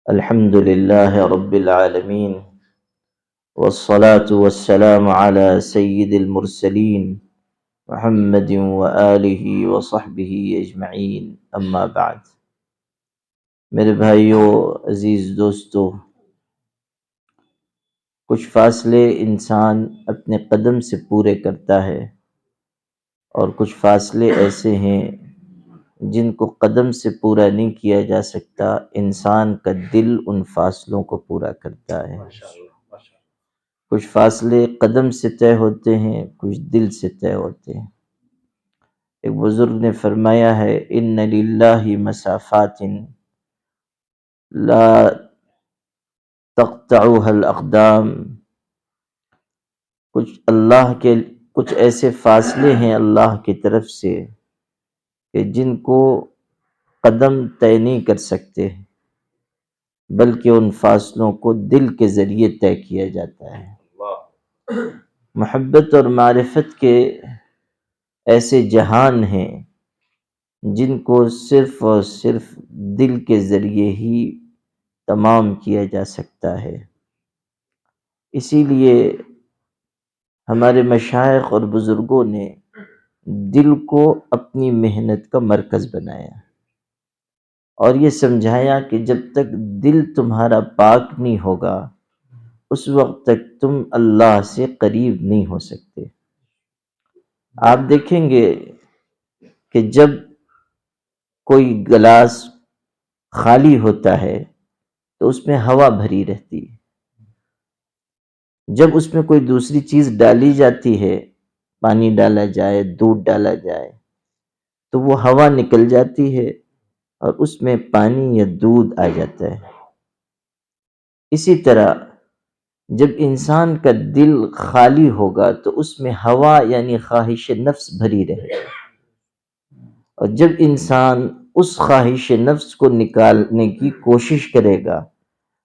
الحمد لله رب العالمين، والصلاة والسلام على سيد المرسلين محمد وآلہ وصحبہ اجمعین، اما بعد۔ میرے بھائیو، عزیز دوستو، کچھ فاصلے انسان اپنے قدم سے پورے کرتا ہے اور کچھ فاصلے ایسے ہیں جن کو قدم سے پورا نہیں کیا جا سکتا، انسان کا دل ان فاصلوں کو پورا کرتا ہے۔ کچھ فاصلے قدم سے طے ہوتے ہیں، کچھ دل سے طے ہوتے ہیں۔ ایک بزرگ نے فرمایا ہے، ان للہ مسافات لا تقطعها الاقدام۔ کچھ ایسے فاصلے ہیں اللہ کی طرف سے کہ جن کو قدم طے نہیں کر سکتے، بلکہ ان فاصلوں کو دل کے ذریعے طے کیا جاتا ہے۔ محبت اور معرفت کے ایسے جہان ہیں جن کو صرف اور صرف دل کے ذریعے ہی تمام کیا جا سکتا ہے۔ اسی لیے ہمارے مشائخ اور بزرگوں نے دل کو اپنی محنت کا مرکز بنایا اور یہ سمجھایا کہ جب تک دل تمہارا پاک نہیں ہوگا اس وقت تک تم اللہ سے قریب نہیں ہو سکتے۔ آپ دیکھیں گے کہ جب کوئی گلاس خالی ہوتا ہے تو اس میں ہوا بھری رہتی ہے، جب اس میں کوئی دوسری چیز ڈالی جاتی ہے، پانی ڈالا جائے، دودھ ڈالا جائے، تو وہ ہوا نکل جاتی ہے اور اس میں پانی یا دودھ آ جاتا ہے۔ اسی طرح جب انسان کا دل خالی ہوگا تو اس میں ہوا یعنی خواہش نفس بھری رہے گی، اور جب انسان اس خواہش نفس کو نکالنے کی کوشش کرے گا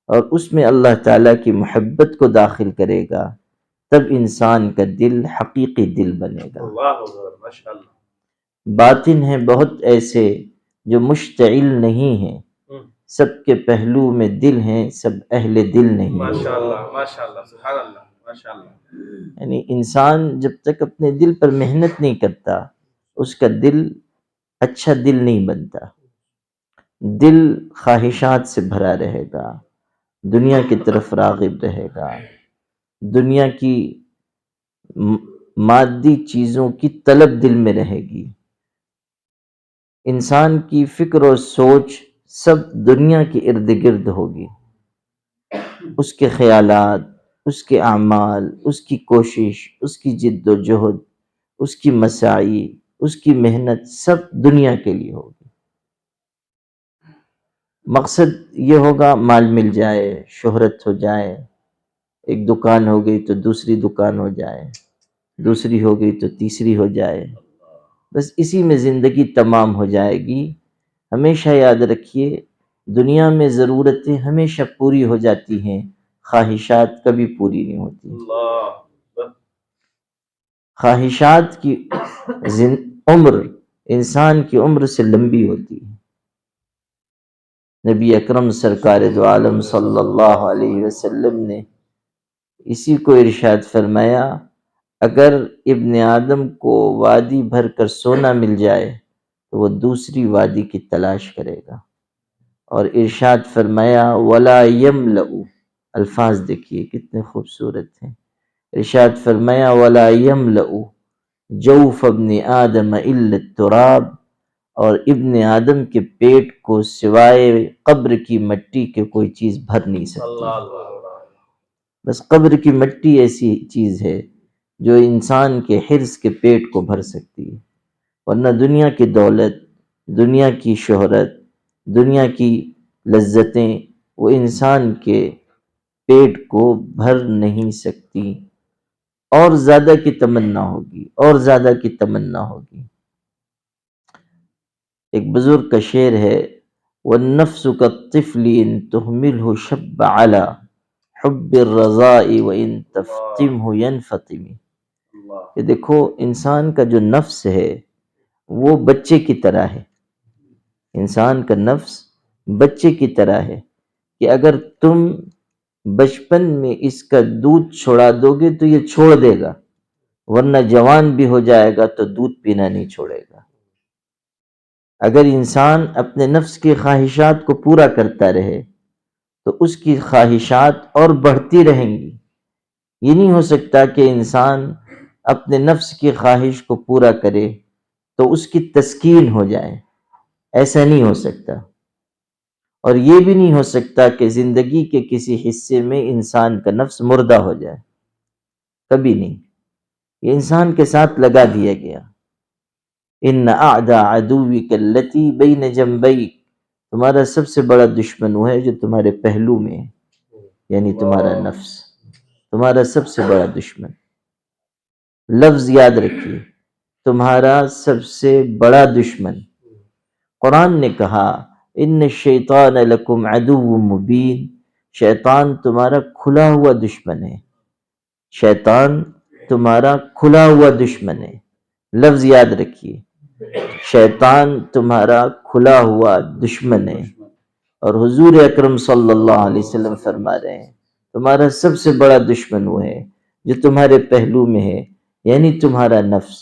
اور اس میں اللہ تعالیٰ کی محبت کو داخل کرے گا، تب انسان کا دل حقیقی دل بنے گا۔ باطن ہیں بہت ایسے جو مشتعل نہیں ہیں، سب کے پہلو میں دل ہیں، سب اہل دل نہیں۔ ماشاءاللہ سبحان اللہ، ماشاءاللہ۔ یعنی انسان جب تک اپنے دل پر محنت نہیں کرتا اس کا دل اچھا دل نہیں بنتا۔ دل خواہشات سے بھرا رہے گا، دنیا کی طرف راغب رہے گا، دنیا کی مادی چیزوں کی طلب دل میں رہے گی۔ انسان کی فکر و سوچ سب دنیا کے ارد گرد ہوگی، اس کے خیالات، اس کے اعمال، اس کی کوشش، اس کی جد و جہد، اس کی مساعی، اس کی محنت سب دنیا کے لیے ہوگی۔ مقصد یہ ہوگا مال مل جائے، شہرت ہو جائے، ایک دکان ہو گئی تو دوسری دکان ہو جائے، دوسری ہو گئی تو تیسری ہو جائے، بس اسی میں زندگی تمام ہو جائے گی۔ ہمیشہ یاد رکھیے، دنیا میں ضرورتیں ہمیشہ پوری ہو جاتی ہیں، خواہشات کبھی پوری نہیں ہوتی۔ خواہشات کی عمر انسان کی عمر سے لمبی ہوتی ہے۔ نبی اکرم سرکار دو عالم صلی اللہ علیہ وسلم نے اسی کو ارشاد فرمایا، اگر ابن آدم کو وادی بھر کر سونا مل جائے تو وہ دوسری وادی کی تلاش کرے گا، اور ارشاد فرمایا ولا یملأ، الفاظ دیکھیے کتنے خوبصورت ہیں، ارشاد فرمایا ولا یملأ جوف ابن آدم الا التراب، اور ابن آدم کے پیٹ کو سوائے قبر کی مٹی کے کوئی چیز بھر نہیں سکتی۔ بس قبر کی مٹی ایسی چیز ہے جو انسان کے حرص کے پیٹ کو بھر سکتی ہے، ورنہ دنیا کی دولت، دنیا کی شہرت، دنیا کی لذتیں وہ انسان کے پیٹ کو بھر نہیں سکتی، اور زیادہ کی تمنا ہوگی، اور زیادہ کی تمنا ہوگی۔ ایک بزرگ کا شعر ہے، والنفس كالطفل ان تهمله شب على حب الرضاء وان تفطمه ينفطم، کہ دیکھو انسان کا جو نفس ہے وہ بچے کی طرح ہے، انسان کا نفس بچے کی طرح ہے، کہ اگر تم بچپن میں اس کا دودھ چھوڑا دو گے تو یہ چھوڑ دے گا، ورنہ جوان بھی ہو جائے گا تو دودھ پینا نہیں چھوڑے گا۔ اگر انسان اپنے نفس کی خواہشات کو پورا کرتا رہے تو اس کی خواہشات اور بڑھتی رہیں گی۔ یہ نہیں ہو سکتا کہ انسان اپنے نفس کی خواہش کو پورا کرے تو اس کی تسکین ہو جائے، ایسا نہیں ہو سکتا۔ اور یہ بھی نہیں ہو سکتا کہ زندگی کے کسی حصے میں انسان کا نفس مردہ ہو جائے، کبھی نہیں۔ یہ انسان کے ساتھ لگا دیا گیا۔ ان اعداء عدوک التی بین جنبیک، تمہارا سب سے بڑا دشمن وہ ہے جو تمہارے پہلو میں ہے، یعنی تمہارا نفس، تمہارا سب سے بڑا دشمن۔ لفظ یاد رکھیے، تمہارا سب سے بڑا دشمن۔ قرآن نے کہا ان الشیطان لکم عدو مبین، شیطان تمہارا کھلا ہوا دشمن ہے، شیطان تمہارا کھلا ہوا دشمن ہے۔ لفظ یاد رکھیے، شیطان تمہارا کھلا ہوا دشمن ہے۔ اور حضور اکرم صلی اللہ علیہ وسلم فرما رہے ہیں تمہارا سب سے بڑا دشمن وہ ہے جو تمہارے پہلو میں ہے، یعنی تمہارا نفس۔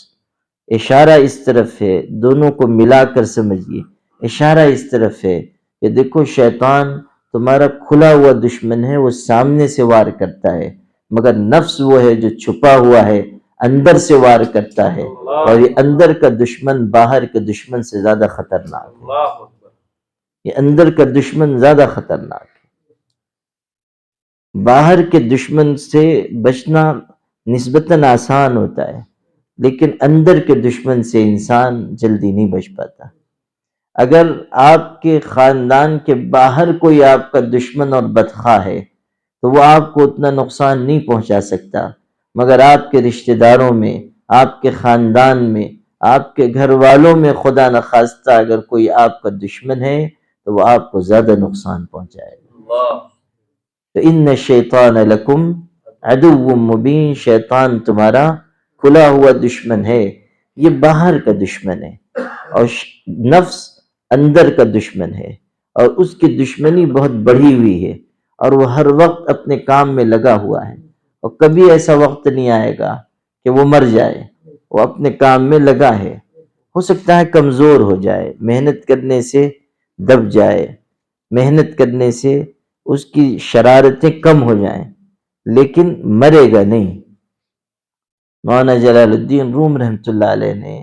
اشارہ اس طرف ہے، دونوں کو ملا کر سمجھیے، اشارہ اس طرف ہے کہ دیکھو شیطان تمہارا کھلا ہوا دشمن ہے، وہ سامنے سے وار کرتا ہے، مگر نفس وہ ہے جو چھپا ہوا ہے، اندر سے وار کرتا ہے، اور یہ اندر کا دشمن باہر کے دشمن سے زیادہ خطرناک ہے۔ اللہ اکبر۔ یہ اندر کا دشمن زیادہ خطرناک ہے۔ باہر کے دشمن سے بچنا نسبتاً آسان ہوتا ہے، لیکن اندر کے دشمن سے انسان جلدی نہیں بچ پاتا۔ اگر آپ کے خاندان کے باہر کوئی آپ کا دشمن اور بدخواہ ہے تو وہ آپ کو اتنا نقصان نہیں پہنچا سکتا، مگر آپ کے رشتہ داروں میں، آپ کے خاندان میں، آپ کے گھر والوں میں خدا نخواستہ اگر کوئی آپ کا دشمن ہے تو وہ آپ کو زیادہ نقصان پہنچائے گا۔ اللہ تو ان الشیطان لکم عدو مبین، شیطان تمہارا کھلا ہوا دشمن ہے، یہ باہر کا دشمن ہے، اور نفس اندر کا دشمن ہے، اور اس کی دشمنی بہت بڑھی ہوئی ہے، اور وہ ہر وقت اپنے کام میں لگا ہوا ہے، اور کبھی ایسا وقت نہیں آئے گا کہ وہ مر جائے، وہ اپنے کام میں لگا ہے۔ ہو سکتا ہے کمزور ہو جائے، محنت کرنے سے دب جائے، محنت کرنے سے اس کی شرارتیں کم ہو جائیں، لیکن مرے گا نہیں۔ مولانا جلال الدین روم رحمۃ اللہ علیہ نے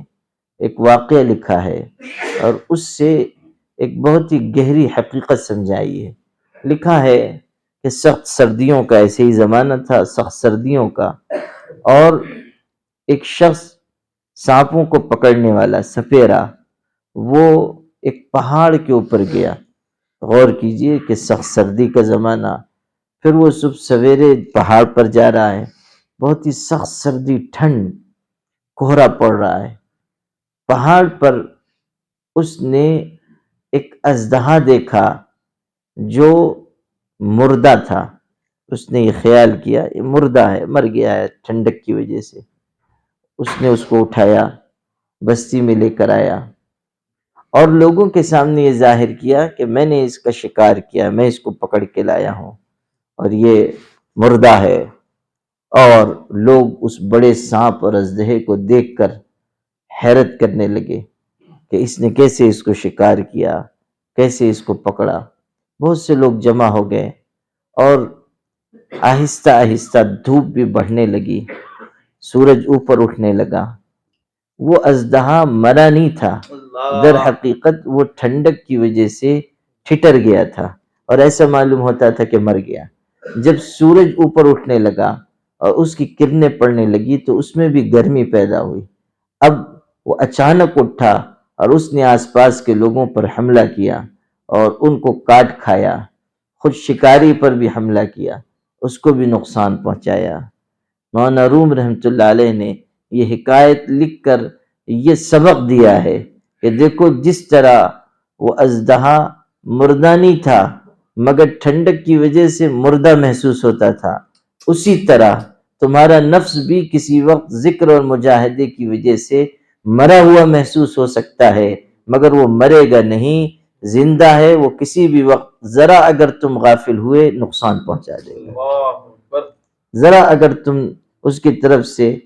ایک واقعہ لکھا ہے اور اس سے ایک بہت ہی گہری حقیقت سمجھائی ہے۔ لکھا ہے کہ سخت سردیوں کا ایسے ہی زمانہ تھا، سخت سردیوں کا، اور ایک شخص سانپوں کو پکڑنے والا سپیرا، وہ ایک پہاڑ کے اوپر گیا۔ غور کیجئے کہ سخت سردی کا زمانہ، پھر وہ صبح سویرے پہاڑ پر جا رہا ہے، بہت ہی سخت سردی، ٹھنڈ، کوہرا پڑ رہا ہے۔ پہاڑ پر اس نے ایک اژدہا دیکھا جو مردہ تھا۔ اس نے یہ خیال کیا یہ مردہ ہے، مر گیا ہے ٹھنڈک کی وجہ سے۔ اس نے اس کو اٹھایا، بستی میں لے کر آیا، اور لوگوں کے سامنے یہ ظاہر کیا کہ میں نے اس کا شکار کیا، میں اس کو پکڑ کے لایا ہوں، اور یہ مردہ ہے۔ اور لوگ اس بڑے سانپ اور اژدہے کو دیکھ کر حیرت کرنے لگے کہ اس نے کیسے اس کو شکار کیا، کیسے اس کو پکڑا۔ بہت سے لوگ جمع ہو گئے، اور آہستہ آہستہ دھوپ بھی بڑھنے لگی، سورج اوپر اٹھنے لگا۔ وہ اژدہا مرا نہیں تھا، در حقیقت وہ ٹھنڈک کی وجہ سے ٹھٹر گیا تھا، اور ایسا معلوم ہوتا تھا کہ مر گیا۔ جب سورج اوپر اٹھنے لگا اور اس کی کرنیں پڑنے لگی تو اس میں بھی گرمی پیدا ہوئی۔ اب وہ اچانک اٹھا اور اس نے آس پاس کے لوگوں پر حملہ کیا اور ان کو کاٹ کھایا، خود شکاری پر بھی حملہ کیا، اس کو بھی نقصان پہنچایا۔ مولانا روم رحمۃ اللہ علیہ نے یہ حکایت لکھ کر یہ سبق دیا ہے کہ دیکھو جس طرح وہ اژدہا مردہ نہیں تھا مگر ٹھنڈک کی وجہ سے مردہ محسوس ہوتا تھا، اسی طرح تمہارا نفس بھی کسی وقت ذکر اور مجاہدے کی وجہ سے مرا ہوا محسوس ہو سکتا ہے، مگر وہ مرے گا نہیں، زندہ ہے، وہ کسی بھی وقت ذرا اگر تم غافل ہوئے نقصان پہنچا دے گا، اللہ اکبر. ذرا اگر تم اس کی طرف سے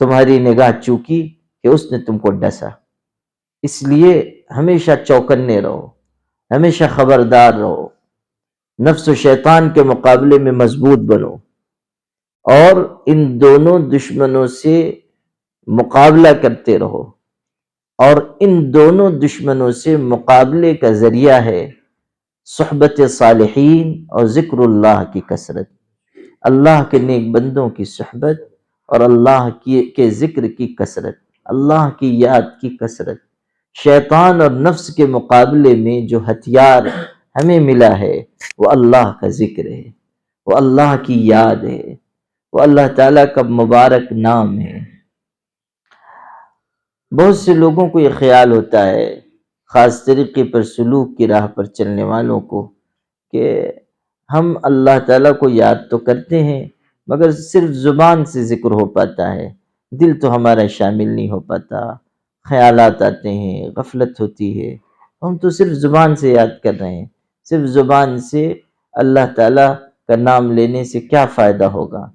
تمہاری نگاہ چوکی کہ اس نے تم کو ڈسا. اس لیے ہمیشہ چوکنے رہو، ہمیشہ خبردار رہو، نفس و شیطان کے مقابلے میں مضبوط بنو، اور ان دونوں دشمنوں سے مقابلہ کرتے رہو. اور ان دونوں دشمنوں سے مقابلے کا ذریعہ ہے صحبت صالحین اور ذکر اللہ کی کثرت، اللہ کے نیک بندوں کی صحبت اور اللہ کے ذکر کی کثرت، اللہ کی یاد کی کثرت. شیطان اور نفس کے مقابلے میں جو ہتھیار ہمیں ملا ہے وہ اللہ کا ذکر ہے، وہ اللہ کی یاد ہے، وہ اللہ تعالیٰ کا مبارک نام ہے. بہت سے لوگوں کو یہ خیال ہوتا ہے، خاص طریقے پر سلوک کی راہ پر چلنے والوں کو، کہ ہم اللہ تعالیٰ کو یاد تو کرتے ہیں مگر صرف زبان سے ذکر ہو پاتا ہے، دل تو ہمارا شامل نہیں ہو پاتا، خیالات آتے ہیں، غفلت ہوتی ہے، ہم تو صرف زبان سے یاد کر رہے ہیں. صرف زبان سے اللہ تعالیٰ کا نام لینے سے کیا فائدہ ہوگا؟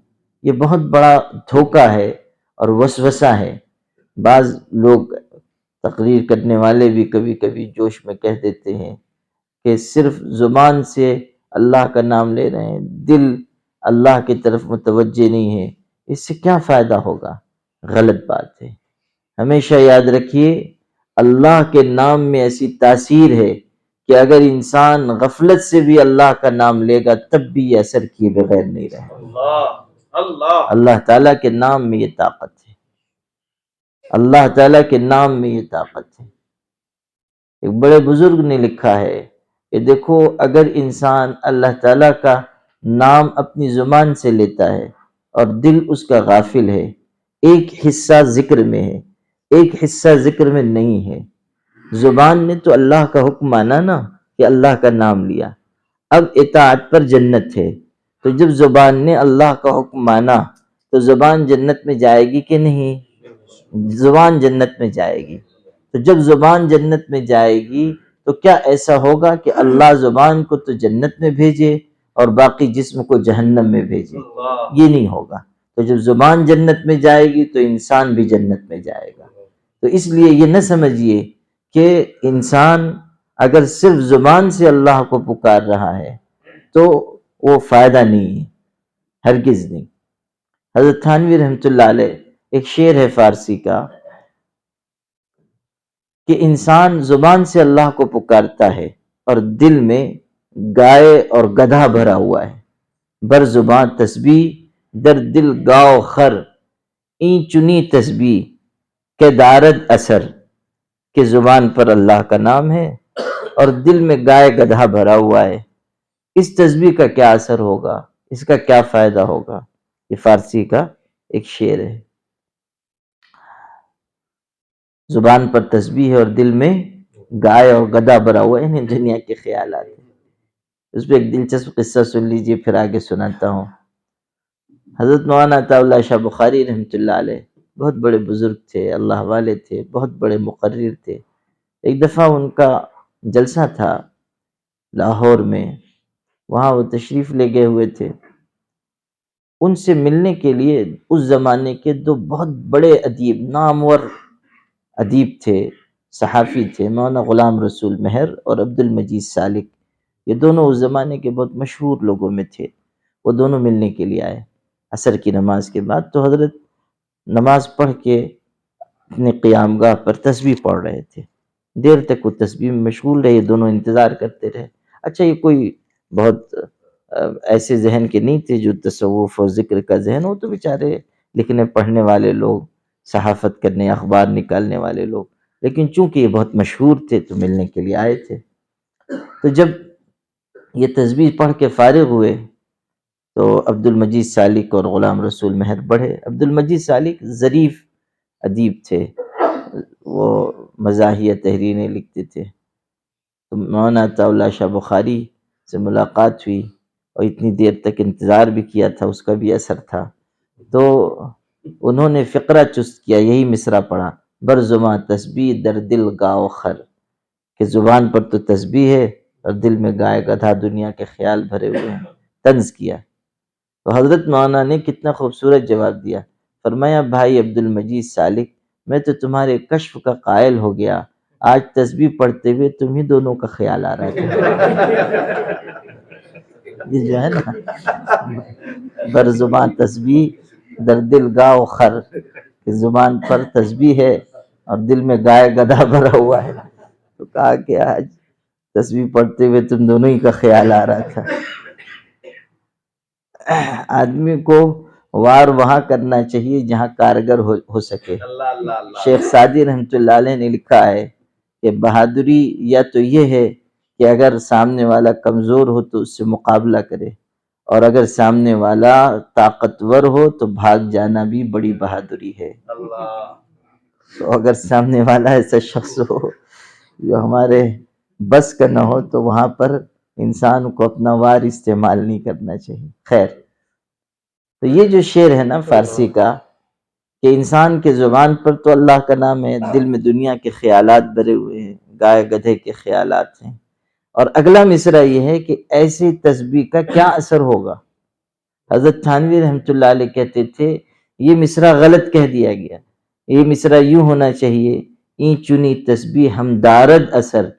یہ بہت بڑا دھوکہ ہے اور وسوسہ ہے. بعض لوگ تقریر کرنے والے بھی کبھی کبھی جوش میں کہہ دیتے ہیں کہ صرف زبان سے اللہ کا نام لے رہے ہیں، دل اللہ کی طرف متوجہ نہیں ہے، اس سے کیا فائدہ ہوگا؟ غلط بات ہے. ہمیشہ یاد رکھیے اللہ کے نام میں ایسی تاثیر ہے کہ اگر انسان غفلت سے بھی اللہ کا نام لے گا تب بھی یہ اثر کیے بغیر نہیں رہے. اللہ تعالیٰ کے نام میں یہ طاقت ہے، اللہ تعالیٰ کے نام میں یہ طاقت ہے. ایک بڑے بزرگ نے لکھا ہے کہ دیکھو اگر انسان اللہ تعالیٰ کا نام اپنی زبان سے لیتا ہے اور دل اس کا غافل ہے، ایک حصہ ذکر میں ہے، ایک حصہ ذکر میں نہیں ہے. زبان نے تو اللہ کا حکم مانا نا کہ اللہ کا نام لیا، اب اطاعت پر جنت ہے. تو جب زبان نے اللہ کا حکم مانا تو زبان جنت میں جائے گی کہ نہیں؟ زبان جنت میں جائے گی. تو جب زبان جنت میں جائے گی تو کیا ایسا ہوگا کہ اللہ زبان کو تو جنت میں بھیجے اور باقی جسم کو جہنم میں بھیجے؟ یہ نہیں ہوگا. تو جب زبان جنت میں جائے گی تو انسان بھی جنت میں جائے گا. تو اس لیے یہ نہ سمجھیے کہ انسان اگر صرف زبان سے اللہ کو پکار رہا ہے تو وہ فائدہ نہیں ہے، ہرگز نہیں. حضرت تھانوی رحمۃ اللہ علیہ ایک شعر ہے فارسی کا کہ انسان زبان سے اللہ کو پکارتا ہے اور دل میں گائے اور گدھا بھرا ہوا ہے، بر زبان تسبیح در دل گاؤ خر، این چنی تسبیح کہ دارد اثر. کہ زبان پر اللہ کا نام ہے اور دل میں گائے گدھا بھرا ہوا ہے، اس تسبیح کا کیا اثر ہوگا؟ اس کا کیا فائدہ ہوگا؟ یہ فارسی کا ایک شعر ہے. زبان پر تسبیح ہے اور دل میں گائے اور گدھا بھرا ہوا ہے، انہیں دنیا کے خیالات ہیں. اس پہ ایک دلچسپ قصہ سن لیجئے، پھر آگے سناتا ہوں. حضرت مولانا عطا اللہ شاہ بخاری رحمۃ اللہ علیہ بہت بڑے بزرگ تھے، اللہ والے تھے، بہت بڑے مقرر تھے. ایک دفعہ ان کا جلسہ تھا لاہور میں، وہاں وہ تشریف لے گئے ہوئے تھے. ان سے ملنے کے لیے اس زمانے کے دو بہت بڑے ادیب، نامور ادیب تھے، صحافی تھے، مولانا غلام رسول مہر اور عبد المجید سالک. یہ دونوں اس زمانے کے بہت مشہور لوگوں میں تھے. وہ دونوں ملنے کے لیے آئے عصر کی نماز کے بعد. تو حضرت نماز پڑھ کے اپنے قیام گاہ پر تسبیح پڑھ رہے تھے. دیر تک وہ تسبیح میں مشغول رہے، دونوں انتظار کرتے رہے. اچھا یہ کوئی بہت ایسے ذہن کے نہیں تھے جو تصوف اور ذکر کا ذہن ہو، تو بیچارے لکھنے پڑھنے والے لوگ، صحافت کرنے، اخبار نکالنے والے لوگ، لیکن چونکہ یہ بہت مشہور تھے تو ملنے کے لیے آئے تھے. تو جب یہ تسبیح پڑھ کے فارغ ہوئے تو عبد المجید سالک اور غلام رسول مہر بڑھے. عبد المجید سالک ظریف ادیب تھے، وہ مزاحیہ تحریریں لکھتے تھے. تو مولانا عطا اللہ شاہ بخاری سے ملاقات ہوئی اور اتنی دیر تک انتظار بھی کیا تھا، اس کا بھی اثر تھا. تو انہوں نے فقرہ چست کیا، یہی مصرع پڑھا، بر زباں تسبیح در دل گاؤ خر. کہ زبان پر تو تسبیح ہے اور دل میں گائے گدھا دنیا کے خیال بھرے ہوئے ہیں. طنز کیا. تو حضرت مولانا نے کتنا خوبصورت جواب دیا. فرمایا بھائی عبد المجید سالک، میں تو تمہارے کشف کا قائل ہو گیا. آج تسبیح پڑھتے ہوئے تم ہی دونوں کا خیال آ رہا تھا. یہ جو ہے نا بر زبان تسبیح در دل گاؤ خر، کہ زبان پر تسبیح ہے اور دل میں گائے گدھا بھرا ہوا ہے. تو کہا کہ آج تسبیح پڑھتے ہوئے تم دونوں ہی کا خیال آ رہا تھا. آدمی کو وار وہاں کرنا چاہیے جہاں کارگر ہو سکے. شیخ سعدی رحمۃ اللہ علیہ نے لکھا ہے کہ بہادری یا تو یہ ہے کہ اگر سامنے والا کمزور ہو تو اس سے مقابلہ کرے، اور اگر سامنے والا طاقتور ہو تو بھاگ جانا بھی بڑی بہادری ہے. تو اگر سامنے والا ایسا شخص ہو جو ہمارے بس کا نہ ہو تو وہاں پر انسان کو اپنا وار استعمال نہیں کرنا چاہیے. خیر، تو یہ جو شعر ہے نا فارسی کا، کہ انسان کے زبان پر تو اللہ کا نام ہے، دل میں دنیا کے خیالات بھرے ہوئے ہیں، گائے گدھے کے خیالات ہیں. اور اگلا مصرع یہ ہے کہ ایسی تسبیح کا کیا اثر ہوگا. حضرت تھانوی رحمۃ اللہ علیہ کہتے تھے یہ مصرع غلط کہہ دیا گیا، یہ مصرع یوں ہونا چاہیے، این چنی تسبیح ہم دارد اثر،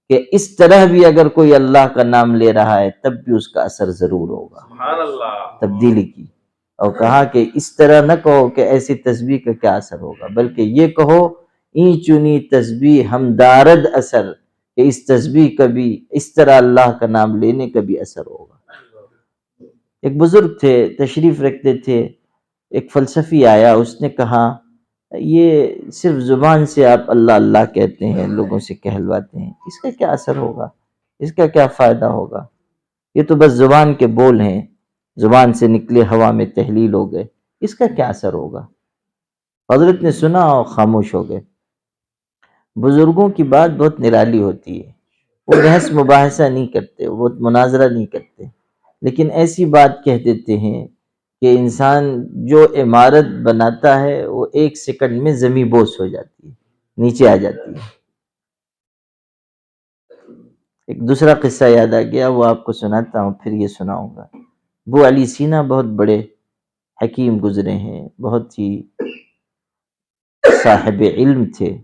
کہ اس طرح بھی اگر کوئی اللہ کا نام لے رہا ہے تب بھی اس کا اثر ضرور ہوگا. سبحان اللہ. تبدیلی کی اور کہا کہ اس طرح نہ کہو کہ ایسی تسبیح کا کیا اثر ہوگا، بلکہ یہ کہو این چنی تسبیح ہم دارد اثر، کہ اس تسبیح کا بھی، اس طرح اللہ کا نام لینے کا بھی اثر ہوگا. ایک بزرگ تھے، تشریف رکھتے تھے، ایک فلسفی آیا، اس نے کہا یہ صرف زبان سے آپ اللہ اللہ کہتے ہیں، لوگوں سے کہلواتے ہیں، اس کا کیا اثر ہوگا، اس کا کیا فائدہ ہوگا، یہ تو بس زبان کے بول ہیں، زبان سے نکلے ہوا میں تحلیل ہو گئے، اس کا کیا اثر ہوگا. حضرت نے سنا اور خاموش ہو گئے. بزرگوں کی بات بہت نرالی ہوتی ہے، وہ بحث مباحثہ نہیں کرتے، وہ مناظرہ نہیں کرتے، لیکن ایسی بات کہہ دیتے ہیں کہ انسان جو عمارت بناتا ہے وہ ایک سیکنڈ میں زمین بوس ہو جاتی ہے، نیچے آ جاتی ہے. ایک دوسرا قصہ یاد آ گیا، وہ آپ کو سناتا ہوں، پھر یہ سناؤں گا. ابو علی سینا بہت بڑے حکیم گزرے ہیں، بہت ہی صاحب علم تھے.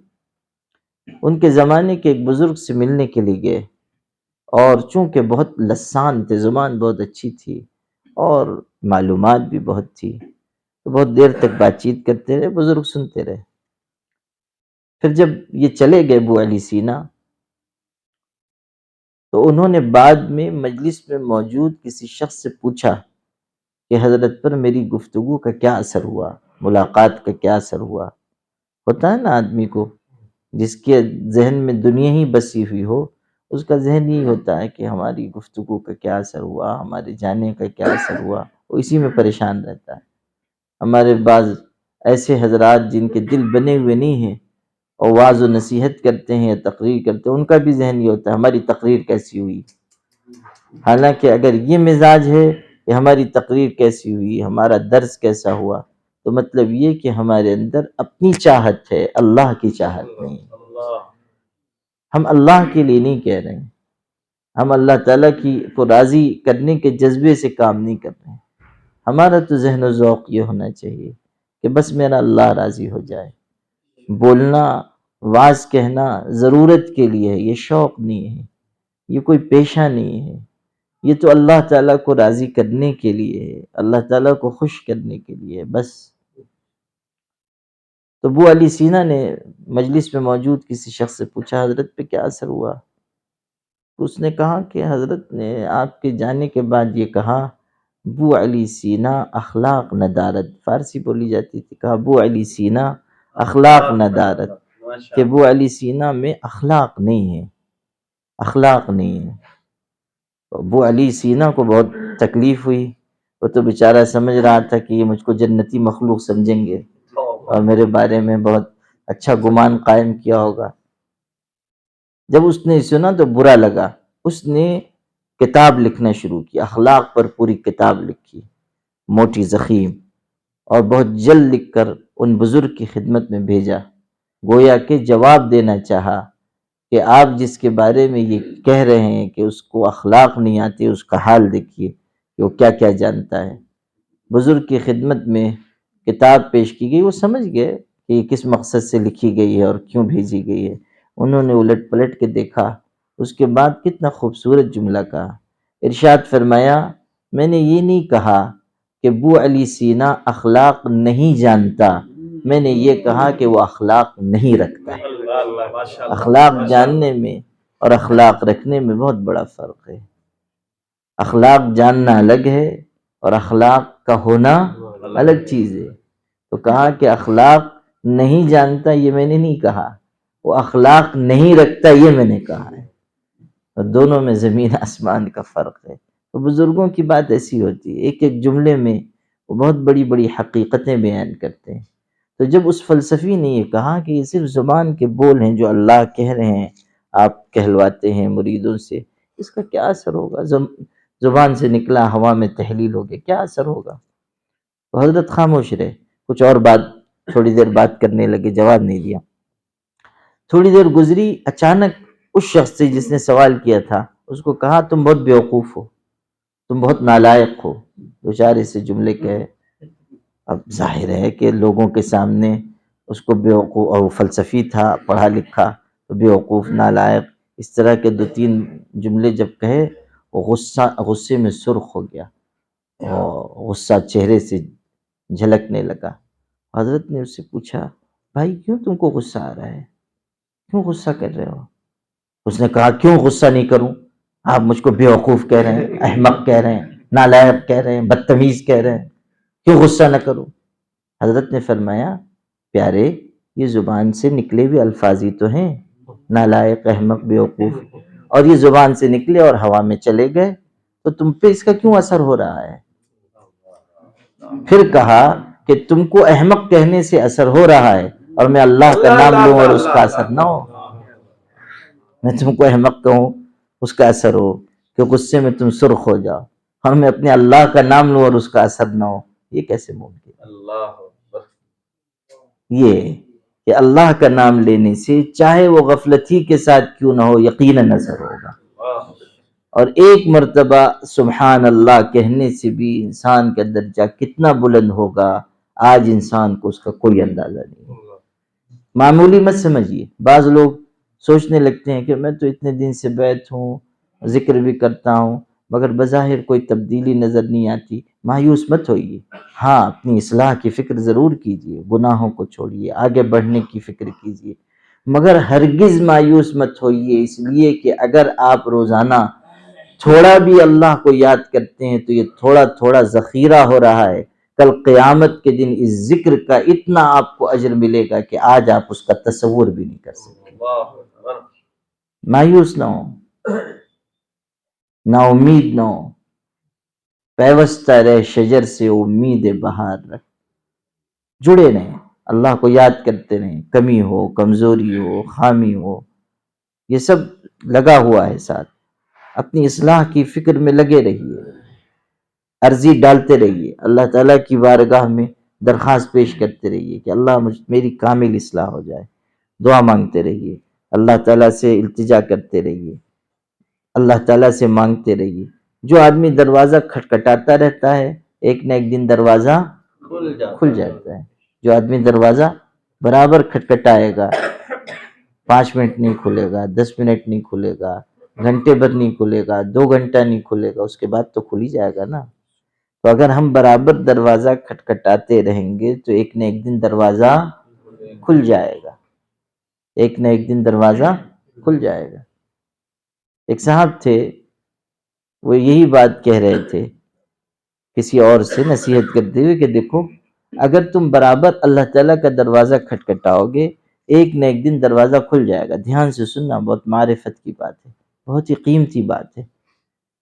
ان کے زمانے کے ایک بزرگ سے ملنے کے لیے گئے، اور چونکہ بہت لسان تھے، زبان بہت اچھی تھی اور معلومات بھی بہت تھی، تو بہت دیر تک بات چیت کرتے رہے، بزرگ سنتے رہے. پھر جب یہ چلے گئے ابو علی سینا، تو انہوں نے بعد میں مجلس میں موجود کسی شخص سے پوچھا کہ حضرت پر میری گفتگو کا کیا اثر ہوا، ملاقات کا کیا اثر ہوا. ہوتا ہے نا آدمی کو، جس کے ذہن میں دنیا ہی بسی ہوئی ہو، اس کا ذہن یہی ہوتا ہے کہ ہماری گفتگو کا کیا اثر ہوا، ہمارے جانے کا کیا اثر ہوا، وہ اسی میں پریشان رہتا ہے. ہمارے بعض ایسے حضرات جن کے دل بنے ہوئے نہیں ہیں اور واعظ و نصیحت کرتے ہیں یا تقریر کرتے ہیں، ان کا بھی ذہن یہ ہوتا ہے ہماری تقریر کیسی ہوئی. حالانکہ اگر یہ مزاج ہے کہ ہماری تقریر کیسی ہوئی، ہمارا درس کیسا ہوا، تو مطلب یہ کہ ہمارے اندر اپنی چاہت ہے، اللہ کی چاہت نہیں. ہم اللہ کے لیے نہیں کہہ رہے ہیں، ہم اللہ تعالیٰ کو راضی کرنے کے جذبے سے کام نہیں کر رہے ہیں. ہمارا تو ذہن و ذوق یہ ہونا چاہیے کہ بس میرا اللہ راضی ہو جائے. بولنا، واز کہنا ضرورت کے لیے ہے، یہ شوق نہیں ہے، یہ کوئی پیشہ نہیں ہے، یہ تو اللہ تعالیٰ کو راضی کرنے کے لیے ہے، اللہ تعالیٰ کو خوش کرنے کے لیے بس. تو ابو علی سینا نے مجلس میں موجود کسی شخص سے پوچھا حضرت پہ کیا اثر ہوا. اس نے کہا کہ حضرت نے آپ کے جانے کے بعد یہ کہا، ابو علی سینا اخلاق ندارت، فارسی بولی جاتی تھی، کہا ابو علی سینا اخلاق ندارت، کہ ابو علی سینا میں اخلاق نہیں ہے، اخلاق نہیں ہے. ابو علی سینا کو بہت تکلیف ہوئی، وہ تو بیچارہ سمجھ رہا تھا کہ یہ مجھ کو جنتی مخلوق سمجھیں گے اور میرے بارے میں بہت اچھا گمان قائم کیا ہوگا. جب اس نے سنا تو برا لگا، اس نے کتاب لکھنا شروع کی، اخلاق پر پوری کتاب لکھی، موٹی ضخیم، اور بہت جلد لکھ کر ان بزرگ کی خدمت میں بھیجا. گویا کہ جواب دینا چاہا کہ آپ جس کے بارے میں یہ کہہ رہے ہیں کہ اس کو اخلاق نہیں آتے، اس کا حال دیکھیے کہ وہ کیا کیا جانتا ہے۔ بزرگ کی خدمت میں کتاب پیش کی گئی، وہ سمجھ گئے کہ یہ کس مقصد سے لکھی گئی ہے اور کیوں بھیجی گئی ہے۔ انہوں نے الٹ پلٹ کے دیکھا، اس کے بعد کتنا خوبصورت جملہ کہا، ارشاد فرمایا میں نے یہ نہیں کہا کہ ابو علی سینا اخلاق نہیں جانتا، میں نے یہ کہا کہ وہ اخلاق نہیں رکھتا ہے۔ اللہ اللہ ماشاء اللہ اخلاق جاننے میں اور اخلاق رکھنے میں بہت بڑا فرق ہے۔ اخلاق جاننا الگ ہے اور اخلاق کا ہونا الگ چیز ہے۔ تو کہا کہ اخلاق نہیں جانتا یہ میں نے نہیں کہا، وہ اخلاق نہیں رکھتا یہ میں نے کہا ہے، اور دونوں میں زمین آسمان کا فرق ہے۔ تو بزرگوں کی بات ایسی ہوتی ہے، ایک ایک جملے میں وہ بہت بڑی بڑی حقیقتیں بیان کرتے ہیں۔ تو جب اس فلسفی نے یہ کہا کہ یہ صرف زبان کے بول ہیں جو اللہ کہہ رہے ہیں، آپ کہلواتے ہیں مریدوں سے، اس کا کیا اثر ہوگا؟ زبان سے نکلا ہوا میں تحلیل ہوگی، کیا اثر ہوگا؟ تو حضرت خاموش رہے، کچھ اور بات تھوڑی دیر بات کرنے لگے، جواب نہیں دیا۔ تھوڑی دیر گزری، اچانک اس شخص سے جس نے سوال کیا تھا اس کو کہا تم بہت بیوقوف ہو، تم بہت نالائق ہو، دو چار ایسے جملے کہے۔ اب ظاہر ہے کہ لوگوں کے سامنے اس کو بیوقوف، اور وہ فلسفی تھا پڑھا لکھا، تو بیوقوف، نالائق، اس طرح کے دو تین جملے جب کہے وہ غصے میں سرخ ہو گیا اور غصہ چہرے سے جھلکنے لگا۔ حضرت نے اس سے پوچھا بھائی کیوں تم کو غصہ آ رہا ہے، کیوں غصہ کر رہے ہو؟ اس نے کہا کیوں غصہ نہیں کروں، آپ مجھ کو بیوقوف کہہ رہے ہیں، احمق کہہ رہے ہیں، نالائق کہہ رہے ہیں، بدتمیز کہہ رہے ہیں، کیوں غصہ نہ کروں؟ حضرت نے فرمایا پیارے یہ زبان سے نکلے ہوئے الفاظ ہی تو ہیں، نالائق، احمق، بیوقوف، اور یہ زبان سے نکلے اور ہوا میں چلے گئے، تو تم پہ اس کا کیوں اثر ہو رہا ہے؟ پھر کہا کہ تم کو احمق کہنے سے اثر ہو رہا ہے اور میں اللہ کا نام لوں اور اس کا اثر نہ ہو، میں تم کو احمق کہوں اس کا اثر ہو کہ غصے میں تم سرخ ہو جاؤ، اور میں اپنے اللہ کا نام لوں اور اس کا اثر نہ ہو، یہ کیسے ممکن ہے؟ اللہ اکبر۔ یہ کہ اللہ کا نام لینے سے چاہے وہ غفلت ہی کے ساتھ کیوں نہ ہو یقیناً اثر ہوگا، اور ایک مرتبہ سبحان اللہ کہنے سے بھی انسان کا درجہ کتنا بلند ہوگا آج انسان کو اس کا کوئی اندازہ نہیں ہے۔ معمولی مت سمجھیے، بعض لوگ سوچنے لگتے ہیں کہ میں تو اتنے دن سے بیعت ہوں، ذکر بھی کرتا ہوں، مگر بظاہر کوئی تبدیلی نظر نہیں آتی۔ مایوس مت ہوئیے، ہاں اپنی اصلاح کی فکر ضرور کیجیے، گناہوں کو چھوڑیے، آگے بڑھنے کی فکر کیجیے، مگر ہرگز مایوس مت ہوئیے، اس لیے کہ اگر آپ روزانہ تھوڑا بھی اللہ کو یاد کرتے ہیں تو یہ تھوڑا تھوڑا ذخیرہ ہو رہا ہے، کل قیامت کے دن اس ذکر کا اتنا آپ کو اجر ملے گا کہ آج آپ اس کا تصور بھی نہیں کر سکتے۔ اللہ اکبر۔ مایوس نہ ہو، نا امید نہ ہو، پیوستہ رہ شجر سے امید بہار رکھ، جڑے رہیں، اللہ کو یاد کرتے رہیں، کمی ہو، کمزوری ہو، خامی ہو، یہ سب لگا ہوا ہے ساتھ، اپنی اصلاح کی فکر میں لگے رہیے، عرضی ڈالتے رہیے، اللہ تعالیٰ کی بارگاہ میں درخواست پیش کرتے رہیے کہ اللہ میری کامل اصلاح ہو جائے، دعا مانگتے رہیے، اللہ تعالیٰ سے التجا کرتے رہیے، اللہ تعالیٰ سے مانگتے رہیے۔ جو آدمی دروازہ کھٹکھٹاتا رہتا ہے ایک نہ ایک دن دروازہ کھل جاتا ہے، جو آدمی دروازہ برابر کھٹکھٹائے گا، 5 منٹ نہیں کھلے گا، 10 منٹ نہیں کھلے گا، گھنٹے بھر نہیں کھلے گا، 2 گھنٹہ نہیں کھلے گا، اس کے بعد تو کھل ہی جائے گا نا۔ تو اگر ہم برابر دروازہ کھٹکھٹاتے رہیں گے تو ایک نہ ایک دن دروازہ کھل جائے گا، ایک نہ ایک دن دروازہ کھل جائے گا۔ ایک صاحب تھے، وہ یہی بات کہہ رہے تھے کسی اور سے نصیحت کرتے ہوئے کہ دیکھو اگر تم برابر اللہ تعالیٰ کا دروازہ کھٹکھٹاؤ گے ایک نہ ایک دن دروازہ کھل جائے گا۔ دھیان سے سننا، بہت معرفت کی بات ہے، بہت ہی قیمتی بات ہے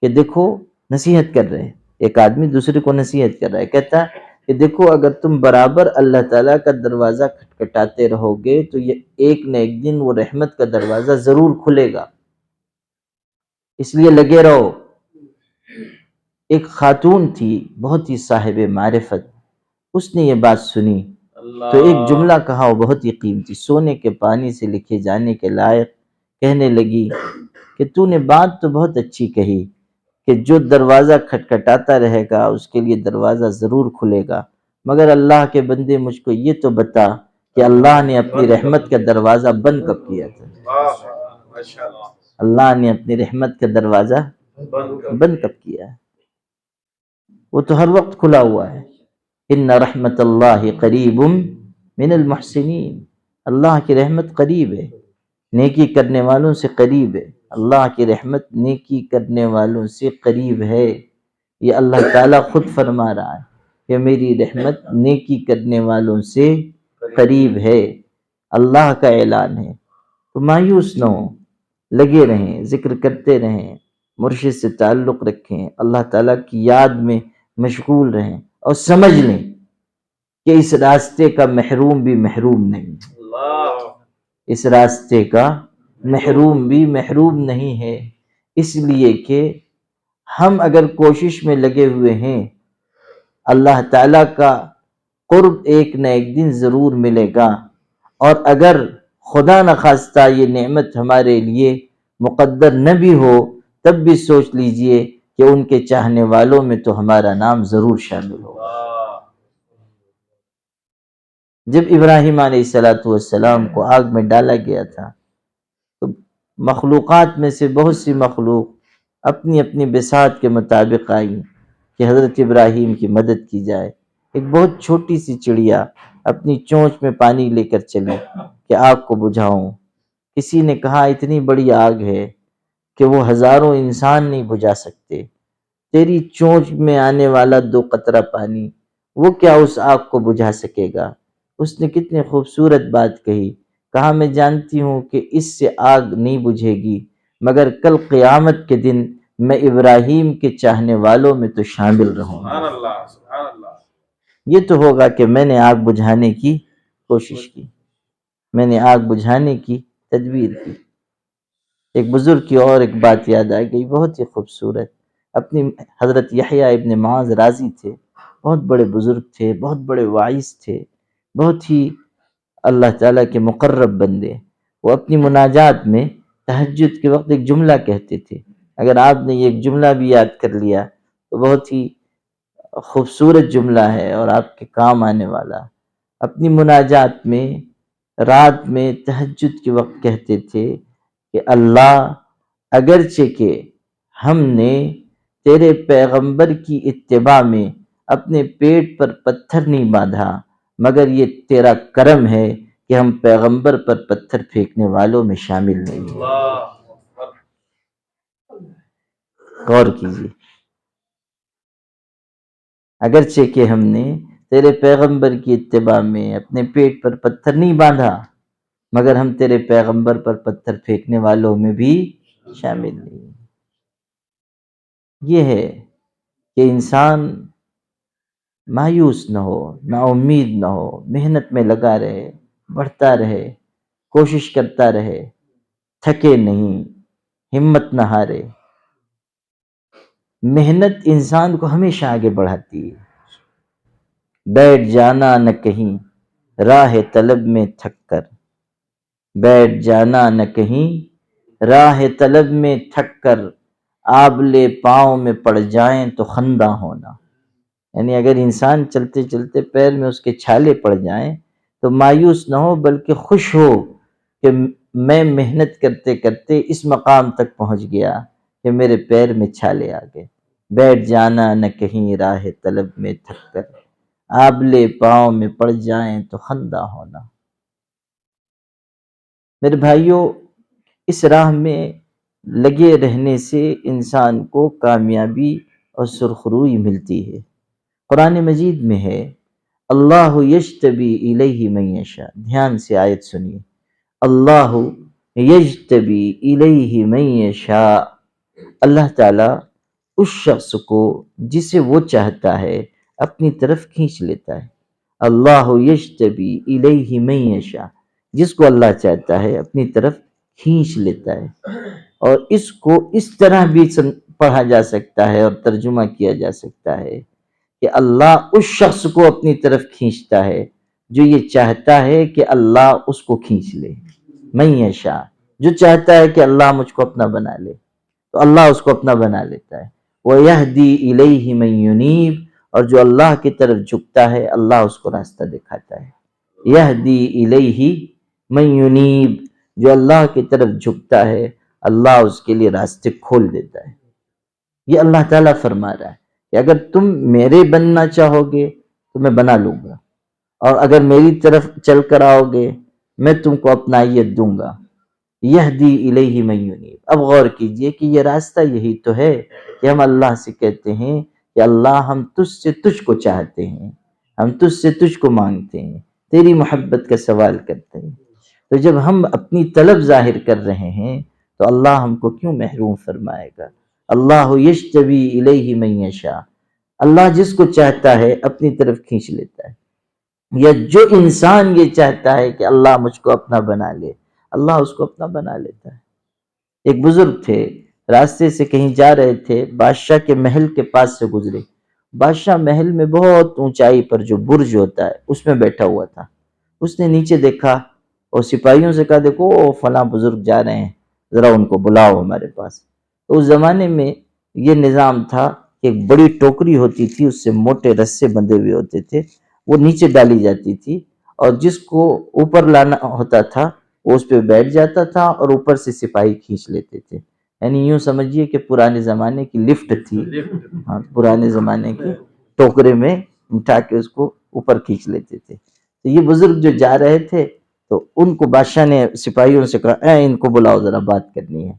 کہ دیکھو نصیحت کر رہے ہیں، ایک آدمی دوسرے کو نصیحت کر رہا ہے، کہتا ہے کہ دیکھو اگر تم برابر اللہ تعالیٰ کا دروازہ کھٹکھٹاتے رہو گے تو یہ ایک نہ ایک دن وہ رحمت کا دروازہ ضرور کھلے گا، اس لیے لگے رہو۔ ایک خاتون تھی بہت ہی صاحب معرفت، اس نے یہ بات سنی تو ایک جملہ کہا وہ بہت ہی قیمتی، سونے کے پانی سے لکھے جانے کے لائق کہنے لگی کہ تو نے بات تو بہت اچھی کہی کہ جو دروازہ کھٹکھٹاتا رہے گا اس کے لیے دروازہ ضرور کھلے گا، مگر اللہ کے بندے مجھ کو یہ تو بتا کہ اللہ نے اپنی رحمت کا دروازہ بند کب کیا تھا؟ ماشاء اللہ، اللہ نے اپنی رحمت کا دروازہ بند کب کیا ہے؟ وہ تو ہر وقت کھلا ہوا ہے۔ ان رحمت اللہ قریب من المحسنین، اللہ کی رحمت قریب ہے، نیکی کرنے والوں سے قریب ہے۔ اللہ کی رحمت نیکی کرنے والوں سے قریب ہے، یہ اللہ تعالیٰ خود فرما رہا ہے کہ میری رحمت نیکی کرنے والوں سے قریب ہے، اللہ کا اعلان ہے۔ تو مایوس نہ ہوں، لگے رہیں، ذکر کرتے رہیں، مرشد سے تعلق رکھیں، اللہ تعالیٰ کی یاد میں مشغول رہیں، اور سمجھ لیں کہ اس راستے کا محروم بھی محروم نہیں، اس راستے کا محروم بھی محروم نہیں ہے، اس لیے کہ ہم اگر کوشش میں لگے ہوئے ہیں، اللہ تعالیٰ کا قرب ایک نہ ایک دن ضرور ملے گا، اور اگر خدا نخواستہ یہ نعمت ہمارے لیے مقدر نہ بھی ہو تب بھی سوچ لیجئے کہ ان کے چاہنے والوں میں تو ہمارا نام ضرور شامل ہوگا۔ جب ابراہیم علیہ السلام کو آگ میں ڈالا گیا تھا تو مخلوقات میں سے بہت سی مخلوق اپنی اپنی بساط کے مطابق آئی کہ حضرت ابراہیم کی مدد کی جائے۔ ایک بہت چھوٹی سی چڑیا اپنی چونچ میں پانی لے کر چلی کہ آگ کو بجھاؤں۔ کسی نے کہا اتنی بڑی آگ ہے کہ وہ ہزاروں انسان نہیں بجھا سکتے، تیری چونچ میں آنے والا 2 قطرہ پانی وہ کیا اس آگ کو بجھا سکے گا؟ اس نے کتنی خوبصورت بات کہی، کہا میں جانتی ہوں کہ اس سے آگ نہیں بجھے گی، مگر کل قیامت کے دن میں ابراہیم کے چاہنے والوں میں تو شامل رہوں گا۔ سبحان اللہ، سبحان اللہ۔ یہ تو ہوگا کہ میں نے آگ بجھانے کی کوشش کی، میں نے آگ بجھانے کی تدبیر کی۔ ایک بزرگ کی اور ایک بات یاد آ گئی، بہت ہی خوبصورت۔ اپنی حضرت یحییٰ ابن معاذ رازی تھے، بہت بڑے بزرگ تھے، بہت بڑے واعظ تھے، بہت ہی اللہ تعالیٰ کے مقرب بندے۔ وہ اپنی مناجات میں تہجد کے وقت ایک جملہ کہتے تھے، اگر آپ نے یہ ایک جملہ بھی یاد کر لیا تو بہت ہی خوبصورت جملہ ہے اور آپ کے کام آنے والا۔ اپنی مناجات میں رات میں تہجد کے وقت کہتے تھے کہ اللہ، اگرچہ کہ ہم نے تیرے پیغمبر کی اتباع میں اپنے پیٹ پر پتھر نہیں باندھا، مگر یہ تیرا کرم ہے کہ ہم پیغمبر پر پتھر پھینکنے والوں میں شامل نہیں ہیں۔ غور کیجیے، اگرچہ کہ ہم نے تیرے پیغمبر کی اتباع میں اپنے پیٹ پر پتھر نہیں باندھا، مگر ہم تیرے پیغمبر پر پتھر پھینکنے والوں میں بھی شامل نہیں۔ یہ ہے کہ انسان مایوس نہ ہو، نا امید نہ ہو، محنت میں لگا رہے، بڑھتا رہے، کوشش کرتا رہے، تھکے نہیں، ہمت نہ ہارے۔ محنت انسان کو ہمیشہ آگے بڑھاتی ہے۔ بیٹھ جانا نہ کہیں راہ طلب میں تھک کر، بیٹھ جانا نہ کہیں راہ طلب میں تھک کر، آبلے پاؤں میں پڑ جائیں تو خندہ ہونا۔ یعنی اگر انسان چلتے چلتے پیر میں اس کے چھالے پڑ جائیں تو مایوس نہ ہو، بلکہ خوش ہو کہ میں محنت کرتے کرتے اس مقام تک پہنچ گیا کہ میرے پیر میں چھالے آ گئے۔ بیٹھ جانا نہ کہیں راہ طلب میں تھک کر، آبلے پاؤں میں پڑ جائیں تو خندہ ہونا۔ میرے بھائیوں، اس راہ میں لگے رہنے سے انسان کو کامیابی اور سرخروئی ملتی ہے۔ قرآن مجید میں ہے اللہ یجتبی الیہ من یشاء، دھیان سے آیت سنیے، اللہ یجتبی الیہ من یشاء، اللہ تعالیٰ اس شخص کو جسے وہ چاہتا ہے اپنی طرف کھینچ لیتا ہے۔ اللہ یجتبی الیہ من یشاء، جس کو اللہ چاہتا ہے اپنی طرف کھینچ لیتا ہے۔ اور اس کو اس طرح بھی پڑھا جا سکتا ہے اور ترجمہ کیا جا سکتا ہے کہ اللہ اس شخص کو اپنی طرف کھینچتا ہے جو یہ چاہتا ہے کہ اللہ اس کو کھینچ لے، من یشاء، جو چاہتا ہے کہ اللہ مجھ کو اپنا بنا لے تو اللہ اس کو اپنا بنا لیتا ہے۔ وَيَهْدِي إِلَيْهِ مَن يُنِيبُ، اور جو اللہ کی طرف جھکتا ہے اللہ اس کو راستہ دکھاتا ہے۔ یہدی الیہ من ینیب، جو اللہ کی طرف جھکتا ہے اللہ اس کے لیے راستے کھول دیتا ہے۔ یہ اللہ تعالیٰ فرما رہا ہے کہ اگر تم میرے بننا چاہو گے تو میں بنا لوں گا، اور اگر میری طرف چل کر آؤ گے میں تم کو اپنائیت دوں گا۔ یہدی الیہ من ینیب، اب غور کیجئے کہ یہ راستہ یہی تو ہے کہ ہم اللہ سے کہتے ہیں کہ اللہ ہم تجھ کو چاہتے ہیں، ہم تجھ کو مانگتے ہیں، تیری محبت کا سوال کرتے ہیں۔ تو جب ہم اپنی طلب ظاہر کر رہے ہیں تو اللہ ہم کو کیوں محروم فرمائے گا؟ اللہ یجتبی الیہ من یشاء، اللہ جس کو چاہتا ہے اپنی طرف کھینچ لیتا ہے۔ یا جو انسان یہ چاہتا ہے کہ اللہ مجھ کو اپنا بنا لے اللہ اس کو اپنا بنا لیتا ہے۔ ایک بزرگ تھے، راستے سے کہیں جا رہے تھے، بادشاہ کے محل کے پاس سے گزرے۔ بادشاہ محل میں بہت اونچائی پر جو برج ہوتا ہے اس میں بیٹھا ہوا تھا۔ اس نے نیچے دیکھا اور سپاہیوں سے کہا دیکھو فلاں بزرگ جا رہے ہیں، ذرا ان کو بلاؤ ہمارے پاس۔ تو اس زمانے میں یہ نظام تھا کہ ایک بڑی ٹوکری ہوتی تھی، اس سے موٹے رسے بندھے ہوئے ہوتے تھے، وہ نیچے ڈالی جاتی تھی اور جس کو اوپر لانا ہوتا تھا وہ اس پہ بیٹھ جاتا تھا اور اوپر سے سپاہی کھینچ لیتے تھے۔ یعنی یوں سمجھیے کہ پرانے زمانے کی لفٹ تھی، ہاں پرانے زمانے کی ٹوکرے میں اٹھا کے اس کو اوپر کھینچ لیتے تھے۔ تو یہ بزرگ جو جا رہے تھے تو ان کو بادشاہ نے سپاہیوں سے کہا اے ان کو بلاؤ ذرا بات کرنی ہے۔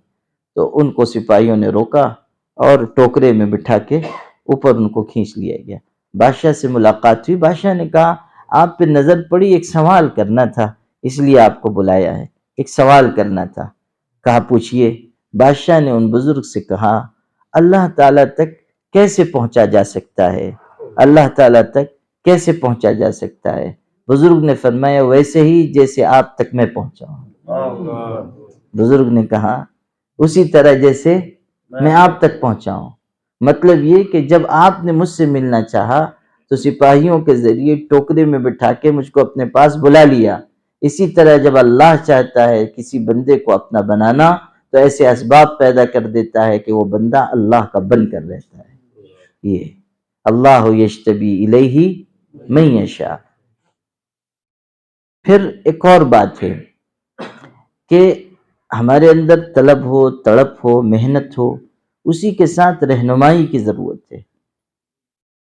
تو ان کو سپاہیوں نے روکا اور ٹوکرے میں بٹھا کے اوپر ان کو کھینچ لیا گیا۔ بادشاہ سے ملاقات ہوئی، بادشاہ نے کہا آپ پہ نظر پڑی، ایک سوال کرنا تھا اس لیے آپ کو بلایا ہے، ایک سوال کرنا تھا۔ کہا پوچھئے۔ بادشاہ نے ان بزرگ سے کہا اللہ تعالیٰ تک کیسے پہنچا جا سکتا ہے؟ اللہ تعالیٰ تک کیسے پہنچا جا سکتا ہے؟ بزرگ نے فرمایا ویسے ہی جیسے آپ تک میں پہنچا ہوں۔ بزرگ نے کہا اسی طرح جیسے میں آپ تک پہنچا ہوں۔ مطلب یہ کہ جب آپ نے مجھ سے ملنا چاہا تو سپاہیوں کے ذریعے ٹوکرے میں بٹھا کے مجھ کو اپنے پاس بلا لیا۔ اسی طرح جب اللہ چاہتا ہے کسی بندے کو اپنا بنانا تو ایسے اسباب پیدا کر دیتا ہے کہ وہ بندہ اللہ کا بن کر رہتا ہے۔ یہ اللہ یجتبی الیہ من یشاء۔ پھر ایک اور بات ہے کہ ہمارے اندر طلب ہو، تڑپ ہو، محنت ہو، اسی کے ساتھ رہنمائی کی ضرورت ہے۔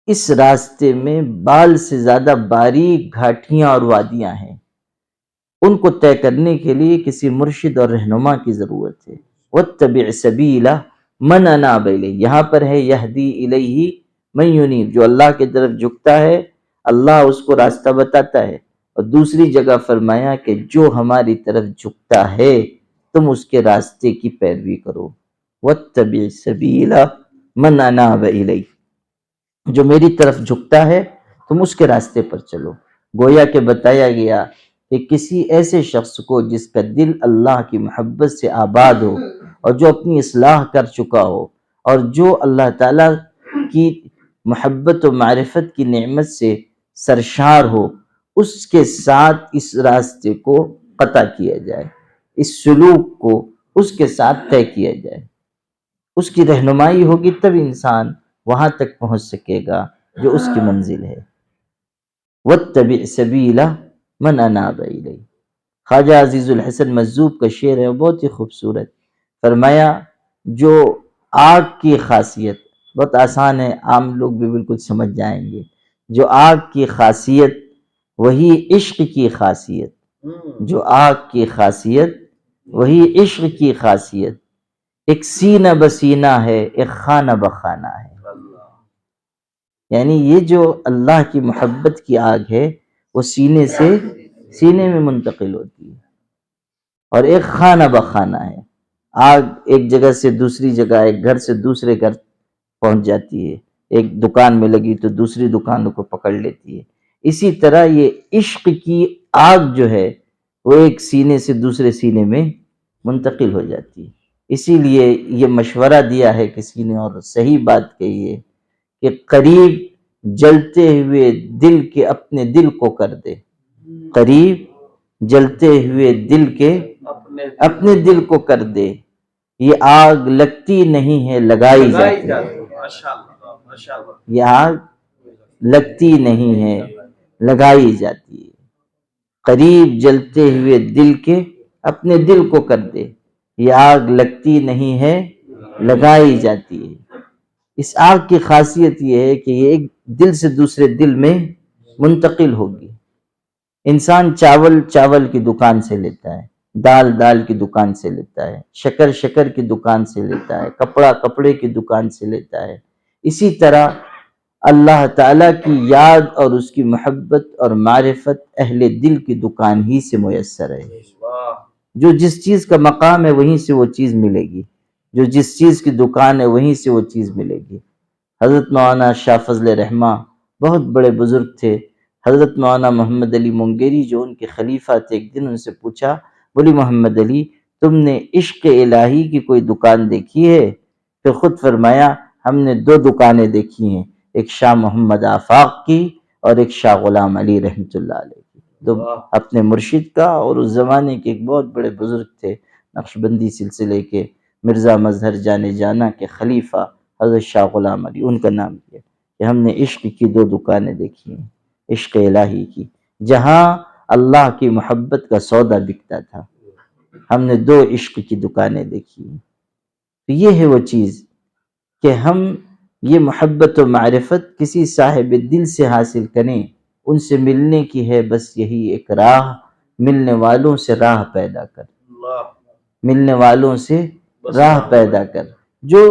اس راستے میں بال سے زیادہ باریک گھاٹیاں اور وادیاں ہیں، ان کو طے کرنے کے لیے کسی مرشد اور رہنما کی ضرورت ہے۔ وَاتَّبِعْ سَبِيلَ مَنْ أَنَابَ إِلَيْهِ، یہاں پر ہے یہدی الیہ من ینیب، جو اللہ کی طرف جھکتا ہے اللہ اس کو راستہ بتاتا ہے۔ اور دوسری جگہ فرمایا کہ جو ہماری طرف جھکتا ہے تم اس کے راستے کی پیروی کرو۔ وَاتَّبِعْ سَبِيلَ مَنْ أَنَابَ إِلَيْهِ، جو میری طرف جھکتا ہے تم اس کے راستے پر چلو۔ گویا کہ بتایا گیا کہ کسی ایسے شخص کو جس کا دل اللہ کی محبت سے آباد ہو اور جو اپنی اصلاح کر چکا ہو اور جو اللہ تعالیٰ کی محبت و معرفت کی نعمت سے سرشار ہو، اس کے ساتھ اس راستے کو قطع کیا جائے، اس سلوک کو اس کے ساتھ طے کیا جائے۔ اس کی رہنمائی ہوگی تب انسان وہاں تک پہنچ سکے گا جو اس کی منزل ہے۔ وَاتَّبِعْ سَبِيلَ مَنْ أَنَابَ إِلَيْهِ۔ خواجہ عزیز الحسن مجذوب کا شعر ہے، بہت ہی خوبصورت۔ فرمایا جو آگ کی خاصیت، بہت آسان ہے عام لوگ بھی بالکل سمجھ جائیں گے، جو آگ کی خاصیت وہی عشق کی خاصیت، جو آگ کی خاصیت وہی عشق کی خاصیت، ایک سینہ بسینہ ہے ایک خانہ بخانہ ہے۔ یعنی یہ جو اللہ کی محبت کی آگ ہے وہ سینے سے سینے میں منتقل ہوتی ہے، اور ایک خانہ بخانہ ہے، آگ ایک جگہ سے دوسری جگہ، ایک گھر سے دوسرے گھر پہنچ جاتی ہے، ایک دکان میں لگی تو دوسری دکانوں کو پکڑ لیتی ہے۔ اسی طرح یہ عشق کی آگ جو ہے وہ ایک سینے سے دوسرے سینے میں منتقل ہو جاتی ہے۔ اسی لیے یہ مشورہ دیا ہے کسی نے اور صحیح بات کہی ہے کہ قریب جلتے ہوئے دل کے اپنے دل کو کر دے، قریب جلتے ہوئے دل کے اپنے دل کو کر دے، یہ آگ لگتی نہیں ہے لگائی جاتی ہے، ماشاء اللہ ماشاء اللہ. یہ آگ لگتی نہیں ہے لگائی جاتی ہے، قریب جلتے ہوئے دل کے اپنے دل کو کر دے، یہ آگ لگتی نہیں ہے لگائی جاتی ہے۔ اس آگ کی خاصیت یہ ہے کہ یہ ایک دل سے دوسرے دل میں منتقل ہوگی۔ انسان چاول کی دکان سے لیتا ہے، دال کی دکان سے لیتا ہے، شکر کی دکان سے لیتا ہے، کپڑے کی دکان سے لیتا ہے۔ اسی طرح اللہ تعالیٰ کی یاد اور اس کی محبت اور معرفت اہل دل کی دکان ہی سے میسر ہے۔ جو جس چیز کا مقام ہے وہیں سے وہ چیز ملے گی، جو جس چیز کی دکان ہے وہیں سے وہ چیز ملے گی۔ حضرت مولانا شاہ فضل رحمہ بہت بڑے بزرگ تھے۔ حضرت مولانا محمد علی منگیری جو ان کے خلیفہ تھے، ایک دن ان سے پوچھا، بولی محمد علی تم نے عشق الہی کی کوئی دکان دیکھی ہے؟ پھر خود فرمایا ہم نے دو دکانیں دیکھی ہیں، ایک شاہ محمد آفاق کی اور ایک شاہ غلام علی رحمۃ اللہ علیہ کی، دو اپنے مرشد کا، اور اس زمانے کے ایک بہت بڑے بزرگ تھے نقشبندی سلسلے کے، مرزا مظہر جانے جانا کے خلیفہ حضرت شاہ غلام علی، ان کا نام کیا کہ ہم نے عشق کی دو دکانیں دیکھی ہیں، عشق الہی کی، جہاں اللہ کی محبت کا سودا بکتا تھا، ہم نے دو عشق کی دکانیں دیکھی ہیں۔ تو یہ ہے وہ چیز کہ ہم یہ محبت و معرفت کسی صاحب دل سے حاصل کریں، ان سے ملنے کی ہے بس یہی ایک راہ، ملنے والوں سے راہ پیدا کر، ملنے والوں سے راہ پیدا کر۔ جو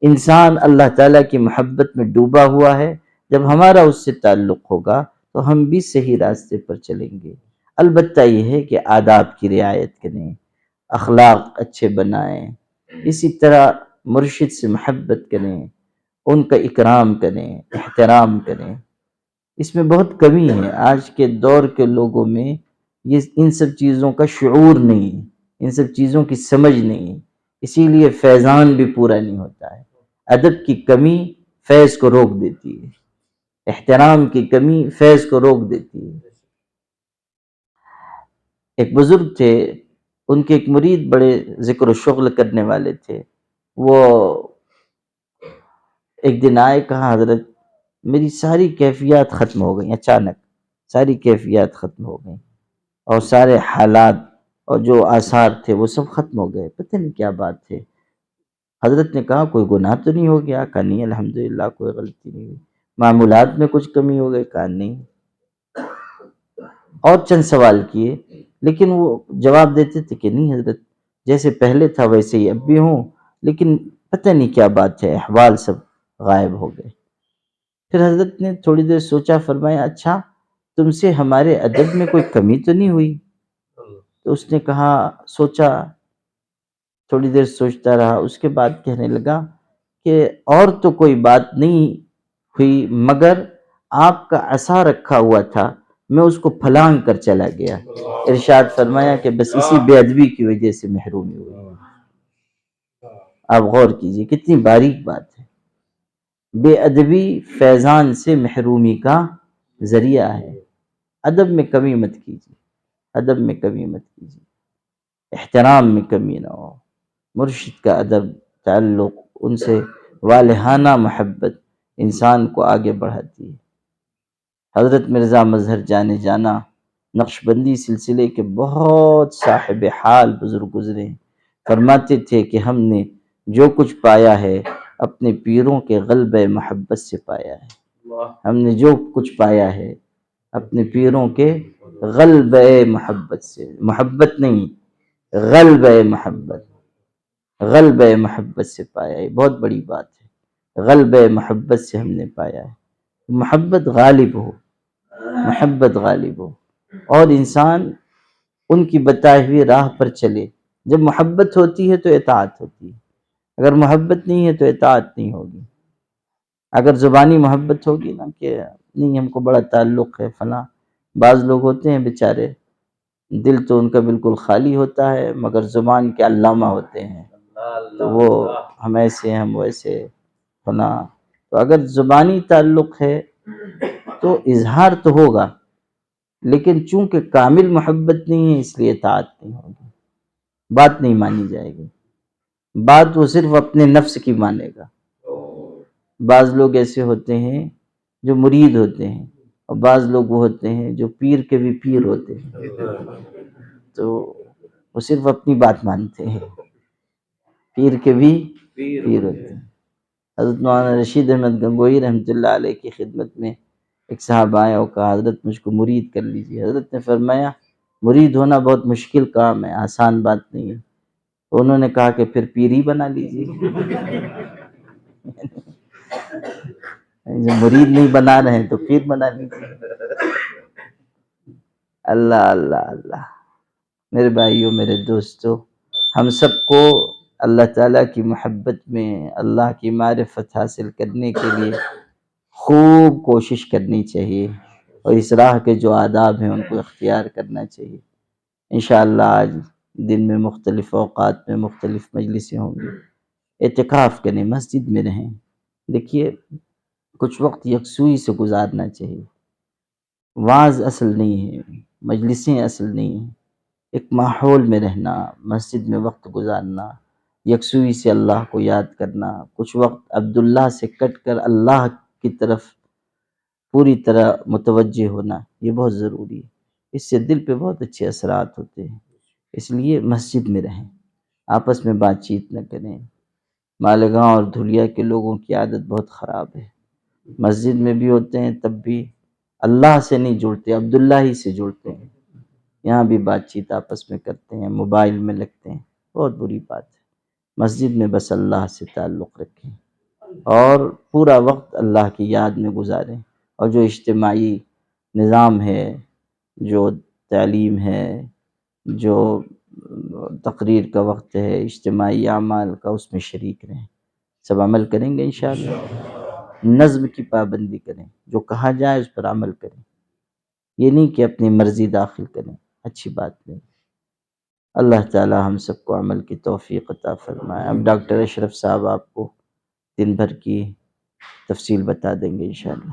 انسان اللہ تعالیٰ کی محبت میں ڈوبا ہوا ہے، جب ہمارا اس سے تعلق ہوگا تو ہم بھی صحیح راستے پر چلیں گے۔ البتہ یہ ہے کہ آداب کی رعایت کریں، اخلاق اچھے بنائیں، اسی طرح مرشد سے محبت کریں، ان کا اکرام کریں، احترام کریں۔ اس میں بہت کمی ہے، آج کے دور کے لوگوں میں یہ ان سب چیزوں کا شعور نہیں ہے، ان سب چیزوں کی سمجھ نہیں ہے، اسی لیے فیضان بھی پورا نہیں ہوتا ہے۔ ادب کی کمی فیض کو روک دیتی ہے، احترام کی کمی فیض کو روک دیتی ہے۔ ایک بزرگ تھے، ان کے ایک مرید بڑے ذکر و شغل کرنے والے تھے، وہ ایک دن آئے، کہا حضرت میری ساری کیفیات ختم ہو گئیں، اچانک ساری کیفیات ختم ہو گئیں اور سارے حالات اور جو آثار تھے وہ سب ختم ہو گئے، پتہ نہیں کیا بات ہے۔ حضرت نے کہا کوئی گناہ تو نہیں ہو گیا؟ کہا نہیں الحمدللہ کوئی غلطی نہیں ہوئی۔ معمولات میں کچھ کمی ہو گئی؟ کہا نہیں۔ اور چند سوال کیے، لیکن وہ جواب دیتے تھے کہ نہیں حضرت جیسے پہلے تھا ویسے ہی اب بھی ہوں، لیکن پتہ نہیں کیا بات ہے، احوال سب غائب ہو گئے۔ پھر حضرت نے تھوڑی دیر سوچا، فرمایا اچھا تم سے ہمارے ادب میں کوئی کمی تو نہیں ہوئی؟ تو اس نے کہا، سوچا، تھوڑی دیر سوچتا رہا، اس کے بعد کہنے لگا کہ اور تو کوئی بات نہیں ہوئی، مگر آپ کا عصا رکھا ہوا تھا، میں اس کو پھلانگ کر چلا گیا۔ ارشاد فرمایا کہ بس اسی بے ادبی کی وجہ سے محرومی ہوئی۔ آپ غور کیجئے کتنی باریک بات ہے، بے ادبی فیضان سے محرومی کا ذریعہ ہے۔ ادب میں کمی مت کیجیے، ادب میں کمی مت کیجیے، احترام میں کمی نہ ہو۔ مرشد کا ادب، تعلق، ان سے والہانہ محبت انسان کو آگے بڑھاتی ہے۔ حضرت مرزا مظہر جانے جانا نقشبندی سلسلے کے بہت صاحب حال بزرگ گزرے ہیں، فرماتے تھے کہ ہم نے جو کچھ پایا ہے اپنے پیروں کے غلبہ محبت سے پایا ہے، ہم نے جو کچھ پایا ہے اپنے پیروں کے غلبہ محبت سے، محبت نہیں غلبہ محبت، غلبہ محبت سے پایا ہے، بہت بڑی بات ہے، غلبہ محبت سے ہم نے پایا ہے۔ محبت غالب ہو، محبت غالب ہو، اور انسان ان کی بتائی ہوئی راہ پر چلے۔ جب محبت ہوتی ہے تو اطاعت ہوتی ہے، اگر محبت نہیں ہے تو اطاعت نہیں ہوگی۔ اگر زبانی محبت ہوگی نا کہ نہیں ہم کو بڑا تعلق ہے فلاں، بعض لوگ ہوتے ہیں بیچارے دل تو ان کا بالکل خالی ہوتا ہے مگر زبان کے علامہ ہوتے ہیں، تو وہ ہم ایسے ہیں ہم ویسے فلاں۔ تو اگر زبانی تعلق ہے تو اظہار تو ہوگا، لیکن چونکہ کامل محبت نہیں ہے اس لیے اطاعت نہیں ہوگی۔ بات نہیں مانی جائے گی، بات وہ صرف اپنے نفس کی مانے گا۔ بعض لوگ ایسے ہوتے ہیں جو مرید ہوتے ہیں، اور بعض لوگ وہ ہوتے ہیں جو پیر کے بھی پیر ہوتے ہیں، تو وہ صرف اپنی بات مانتے ہیں، پیر کے بھی پیر ہوتے ہیں۔ حضرت مولانا رشید احمد گنگوئی رحمۃ اللہ علیہ کی خدمت میں ایک صاحب آیا اور کہا حضرت مجھ کو مرید کر لیجیے۔ حضرت نے فرمایا مرید ہونا بہت مشکل کام ہے، آسان بات نہیں ہے۔ انہوں نے کہا کہ پھر پیر ہی بنا لیجیے۔ جو مرید نہیں بنا رہے ہیں تو پیر بنا لیجیے۔ اللہ اللہ اللہ۔ میرے بھائیوں، میرے دوستو، ہم سب کو اللہ تعالیٰ کی محبت میں اللہ کی معرفت حاصل کرنے کے لیے خوب کوشش کرنی چاہیے، اور اس راہ کے جو آداب ہیں ان کو اختیار کرنا چاہیے۔ انشاءاللہ آج دن میں مختلف اوقات میں مختلف مجلسیں ہوں گی، اعتکاف کریں، مسجد میں رہیں۔ دیکھیے کچھ وقت یکسوئی سے گزارنا چاہیے، وعظ اصل نہیں ہے، مجلسیں اصل نہیں ہیں، ایک ماحول میں رہنا، مسجد میں وقت گزارنا، یکسوئی سے اللہ کو یاد کرنا، کچھ وقت عبداللہ سے کٹ کر اللہ کی طرف پوری طرح متوجہ ہونا، یہ بہت ضروری ہے۔ اس سے دل پہ بہت اچھے اثرات ہوتے ہیں۔ اس لیے مسجد میں رہیں، آپس میں بات چیت نہ کریں۔ مالیگاؤں اور دھولیا کے لوگوں کی عادت بہت خراب ہے، مسجد میں بھی ہوتے ہیں تب بھی اللہ سے نہیں جڑتے، عبداللہ ہی سے جڑتے ہیں، یہاں بھی بات چیت آپس میں کرتے ہیں، موبائل میں لگتے ہیں، بہت بری بات ہے۔ مسجد میں بس اللہ سے تعلق رکھیں اور پورا وقت اللہ کی یاد میں گزاریں، اور جو اجتماعی نظام ہے، جو تعلیم ہے، جو تقریر کا وقت ہے، اجتماعی اعمال کا، اس میں شریک رہیں۔ سب عمل کریں گے انشاءاللہ۔ نظم کی پابندی کریں، جو کہا جائے اس پر عمل کریں، یہ نہیں کہ اپنی مرضی داخل کریں، اچھی بات نہیں۔ اللہ تعالی ہم سب کو عمل کی توفیق عطا فرمائے۔ اب ڈاکٹر اشرف صاحب آپ کو دن بھر کی تفصیل بتا دیں گے انشاءاللہ۔